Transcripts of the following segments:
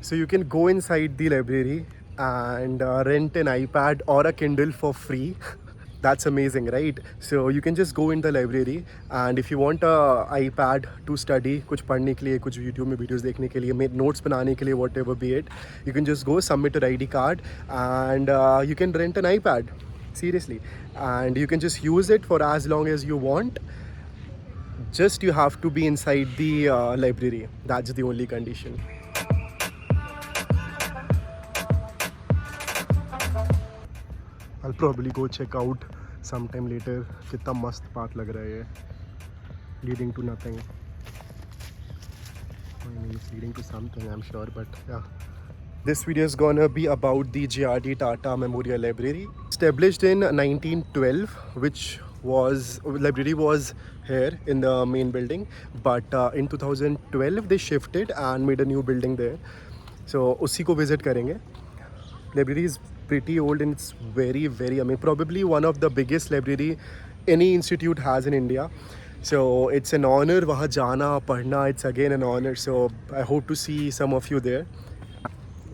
So you can go inside the library and rent an iPad or a Kindle for free. That's amazing, right? So you can just go in the library and if you want a iPad to study, कुछ पढ़ने के लिए, कुछ YouTube में videos देखने के लिए, notes बनाने के लिए, whatever be it, you can just go submit your ID card and you can rent an iPad. Seriously, and you can just use it for as long as you want. Just you have to be inside the library. That's the only condition. I'll probably go check out sometime later. कितना मस्त park लग रहा है ये. Leading to nothing. I mean, it's leading to something, I'm sure, but yeah. This video is gonna be about the JRD Tata Memorial Library. Established in 1912, which was library was here in the main building, but in 2012 they shifted and made a new building there. So उसी को visit करेंगे. Library is pretty old and it's very I mean probably one of the biggest library any institute has in India. So it's an honor वहाँ जाना पढ़ना. It's again an honor. So I hope to see some of you there.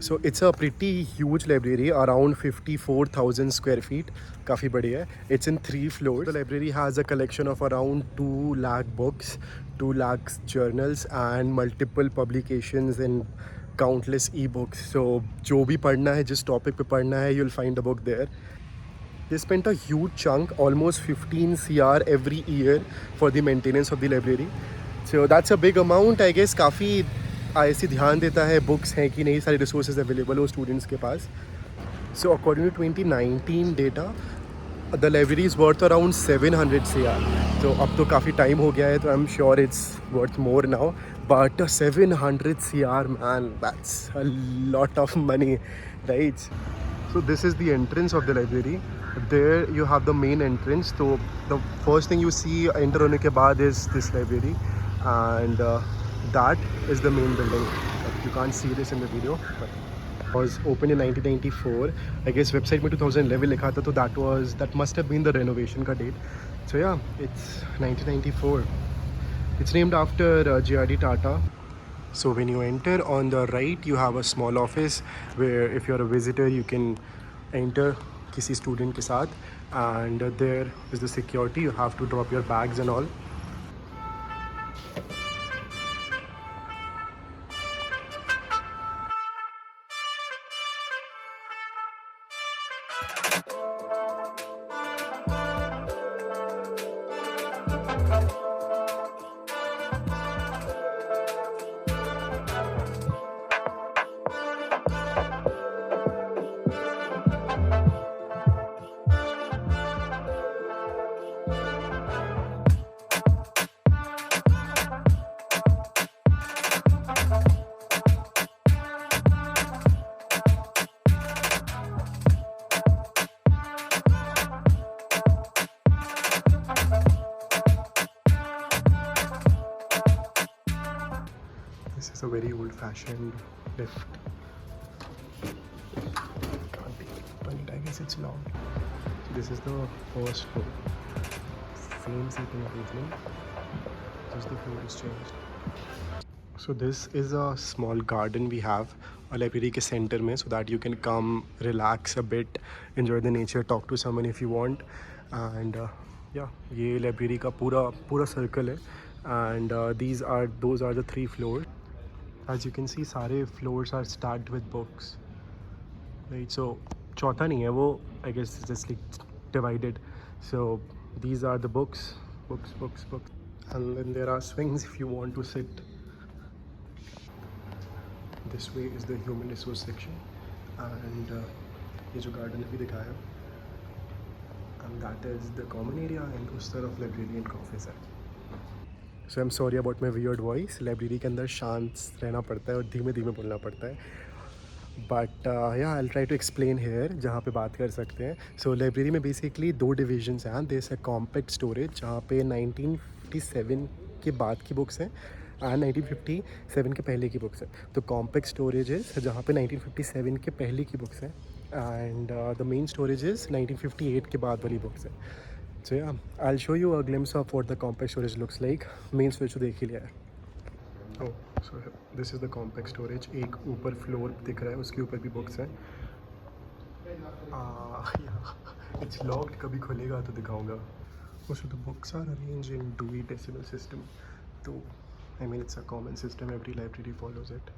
So it's a pretty huge library, around 54,000 square feet. काफ़ी बड़ी है. It's in 3 floors. The library has a collection of around 2 lakh books, 2 lakh journals and multiple publications and countless e-books. So जो भी पढ़ना है, जिस topic पे पढ़ना है, you'll find a book there. They spent a huge chunk, almost 15 CR every year for the maintenance of the library. So that's a big amount, I guess. काफ़ी ऐसे ध्यान देता है बुक्स हैं कि नहीं, सारे रिसोर्सेज अवेलेबल हो स्टूडेंट्स के पास. So according to 2019 data the library is worth around 700 CR. तो अब तो काफ़ी टाइम हो गया है, तो I am sure it's worth more now, but 700 CR man, that's a lot of money, right? So this is the entrance of the library. There you have the main entrance. So the first thing you see enter होने के बाद is this library, and that is the main building. You can't see this in the video, but it was opened in 1994. I guess website में 2011 लिखा था, तो that must have been the renovation का date. So yeah, it's 1994. It's named after JRD Tata. So when you enter on the right, you have a small office where if you're a visitor, you can enter किसी student के साथ, and there is the security. You have to drop your bags and all. This is a very old-fashioned lift. Can't be opened. I guess it's locked. So this is the first floor. Same seating arrangement. Just the floor is changed. So this is a small garden we have a library के center में, so that you can come, relax a bit, enjoy the nature, talk to someone if you want, and yeah, ये library का पूरा circle है, and those are the 3 floors. As you can see, सारे floors are stacked with books, right? So चौथा नहीं है वो, I guess it's just like divided. So these are the books, and then there are swings if you want to sit. This way is the human resource section, and ये जो garden अभी दिखाया, and that is the common area, and उस तरफ librarian का office है. So I'm sorry about my weird voice. Library के अंदर शांत रहना पड़ता है और धीमे धीमे बोलना पड़ता है, but yeah, I'll try to explain here जहाँ पे बात कर सकते हैं. So लाइब्रेरी में बेसिकली 2 डिविजन्स हैं. There's a compact storage जहाँ पे 1957 के बाद की बुक्स हैं एंड 1957 के पहले की बुक्स हैं. तो कॉम्पैक्ट स्टोरेजेस जहाँ पे 1957 के पहले की बुक्स हैं, एंड द मेन स्टोरेजेस 1958 के बाद वाली बुक्स हैं. So yeah, I'll show you a glimpse of what the compact storage looks like. Main storage तो देख ही लिया है. So this is the compact storage. एक ऊपर फ्लोर दिख रहा है, उसके ऊपर भी बुक्स हैं. Yeah, it's locked. कभी खुलेगा तो दिखाऊंगा. Oh, so the books are arranged in Dewey Decimal System. So, I mean, it's a common system. Every library follows it.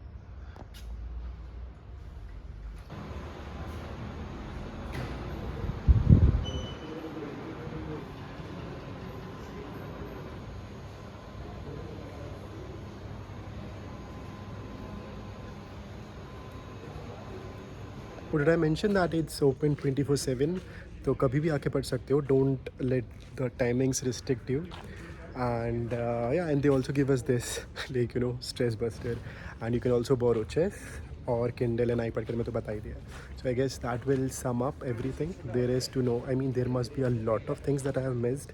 Or did I mention that it's open 24/7? तो कभी भी आके पढ़ सकते हो. Don't let the timings restrict you. And yeah, and they also give us this, like, stress buster. And you can also borrow chess or Kindle and iPad. मैंने तो बता ही दिया. So I guess that will sum up everything there is to know. I mean, there must be a lot of things that I have missed,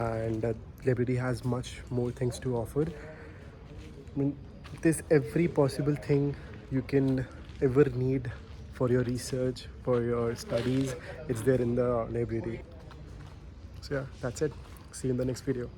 and library has much more things to offer. I mean, there's every possible thing you can ever need for your research, for your studies. It's there in the library. So yeah, that's it. See you in the next video.